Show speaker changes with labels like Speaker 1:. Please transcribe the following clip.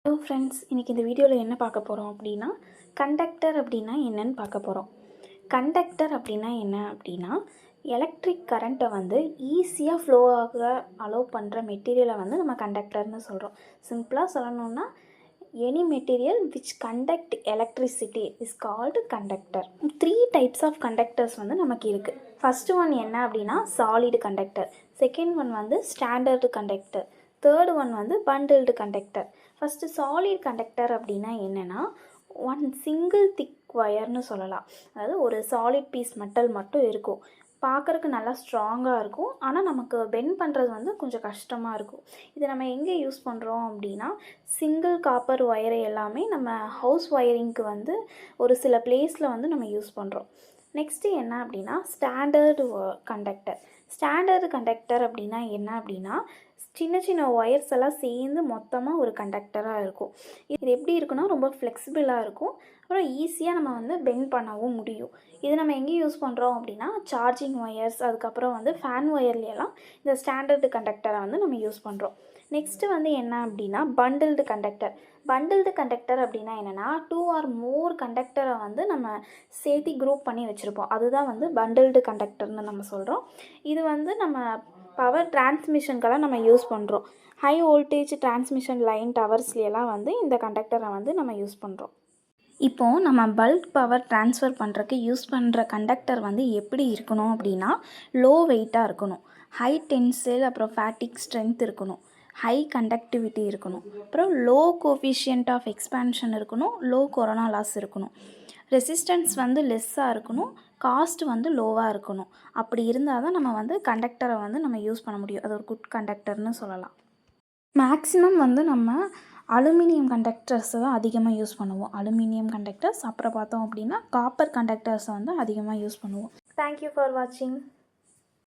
Speaker 1: Hello friends, இன்றைக்கி இந்த வீடியோவில் என்ன பார்க்க போகிறோம் அப்படின்னா, கண்டக்டர் அப்படின்னா என்னன்னு பார்க்க போகிறோம். கண்டக்டர் அப்படின்னா என்ன அப்படின்னா, எலக்ட்ரிக் கரண்ட்டை வந்து ஈஸியாக ஃப்ளோ ஆக அலோவ் பண்ணுற மெட்டீரியலை வந்து நம்ம கண்டக்டர்னு சொல்கிறோம். சிம்பிளாக சொல்லணுன்னா, any material which conduct electricity is called conductor. 3 types of conductors வந்து நமக்கு இருக்குது. ஃபஸ்ட்டு ஒன் என்ன அப்படின்னா சாலிடு கண்டக்டர், செகண்ட் ஒன் வந்து ஸ்டாண்டர்டு கண்டக்டர், தேர்டு ஒன் வந்து bundled conductor. First solid conductor அப்படின்னா என்னென்னா, ஒன் சிங்கிள் திக் ஒயர்னு சொல்லலாம். அதாவது ஒரு சாலிட் பீஸ் மெட்டல் மட்டும் இருக்கும், பார்க்குறக்கு நல்லா ஸ்ட்ராங்காக இருக்கும். ஆனால் நமக்கு பெண்ட் பண்ணுறது வந்து கொஞ்சம் கஷ்டமாக இருக்கும். இதை நம்ம எங்கே யூஸ் பண்ணுறோம் அப்படின்னா, சிங்கிள் காப்பர் ஒயரை எல்லாமே நம்ம ஹவுஸ் ஒயரிங்க்கு வந்து ஒரு சில பிளேஸில் வந்து நம்ம யூஸ் பண்ணுறோம். நெக்ஸ்ட்டு என்ன அப்படின்னா ஸ்டாண்டர்டு கண்டக்டர். ஸ்டாண்டர்டு கண்டக்டர் அப்படின்னா என்ன அப்படின்னா, சின்ன சின்ன ஒயர்ஸ் எல்லாம் சேர்ந்து மொத்தமாக ஒரு கண்டக்டராக இருக்கும். இது எப்படி இருக்குன்னா, ரொம்ப ஃப்ளெக்சிபிளாக இருக்கும். அப்புறம் ஈஸியாக நம்ம வந்து பெண்ட் பண்ணவும் முடியும். இது நம்ம எங்கே யூஸ் பண்ணுறோம் அப்படின்னா, சார்ஜிங் ஒயர்ஸ், அதுக்கப்புறம் வந்து ஃபேன் ஒயர்லையெல்லாம் இந்த ஸ்டாண்டர்டு கண்டக்டரை வந்து நம்ம யூஸ் பண்ணுறோம். நெக்ஸ்ட்டு வந்து என்ன அப்படின்னா பண்டில்டு கண்டக்டர். பண்டில்டு கண்டக்டர் அப்படின்னா என்னென்னா, 2 ஆர் மோர் கண்டக்டரை வந்து நம்ம சேர்த்து குரூப் பண்ணி வச்சுருப்போம். அதுதான் வந்து பண்டில்டு கண்டக்டர்னு நம்ம சொல்கிறோம். இது வந்து நம்ம பவர் டிரான்ஸ்மிஷனுக்கெல்லாம் நம்ம யூஸ் பண்ணுறோம். ஹை வோல்டேஜ் டிரான்ஸ்மிஷன் லைன் டவர்ஸ்லையெல்லாம் வந்து இந்த கண்டக்டரை வந்து நம்ம யூஸ் பண்ணுறோம். இப்போது நம்ம பல்க் பவர் ட்ரான்ஸ்ஃபர் பண்ணுறதுக்கு யூஸ் பண்ணுற கண்டக்டர் வந்து எப்படி இருக்கணும் அப்படின்னா, லோ வெயிட்டாக இருக்கணும், ஹை டென்சைல், அப்புறம் ஃபேட்டிக் ஸ்ட்ரென்த் இருக்கணும், ஹை கண்டக்டிவிட்டி இருக்கணும், அப்புறம் லோ கோஃபிஷியன்ட் ஆஃப் எக்ஸ்பேன்ஷன் இருக்கணும், லோ கொரோனா லாஸ் இருக்கணும், ரெசிஸ்டன்ஸ் வந்து லெஸ்ஸாக இருக்கணும், காஸ்ட் வந்து லோவாக இருக்கணும். அப்படி இருந்தால் தான் நம்ம வந்து கண்டக்டரை வந்து நம்ம யூஸ் பண்ண முடியும். அது ஒரு குட் கண்டக்டர்னு சொல்லலாம். மேக்ஸிமம் வந்து நம்ம அலுமினியம் கண்டக்டர்ஸை தான் அதிகமாக யூஸ் பண்ணுவோம். அலுமினியம் கண்டக்டர்ஸ், அப்புறம் பார்த்தோம் அப்படின்னா காப்பர் கண்டக்டர்ஸை வந்து அதிகமாக யூஸ் பண்ணுவோம். தேங்க்யூ ஃபார் வாட்சிங்.